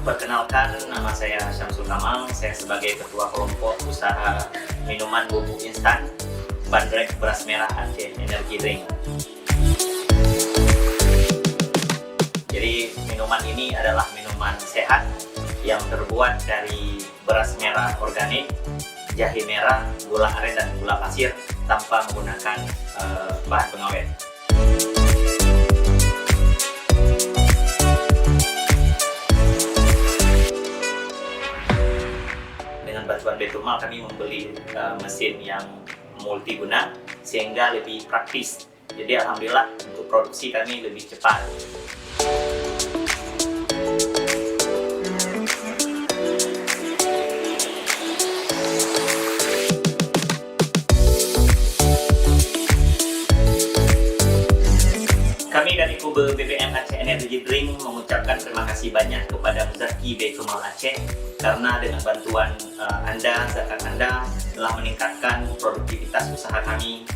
Perkenalkan, nama saya Syamsul Kamal. Saya sebagai Ketua Kelompok Usaha Minuman Bubuk Instan Bandrek Beras Merah Aceh Energy Drink. Jadi minuman ini adalah minuman sehat yang terbuat dari beras merah organik, jahe merah, gula aren dan gula pasir tanpa menggunakan bahan pengawet. Dengan bantuan Betumal kami membeli mesin yang multiguna sehingga lebih praktis. Jadi alhamdulillah untuk produksi kami lebih cepat. Kami dari Kube BBM Aceh Energy Drink mengucapkan terima kasih banyak kepada Muzaki Betumal Aceh karena dengan bantuan Anda, zakat Anda telah meningkatkan produktivitas usaha kami.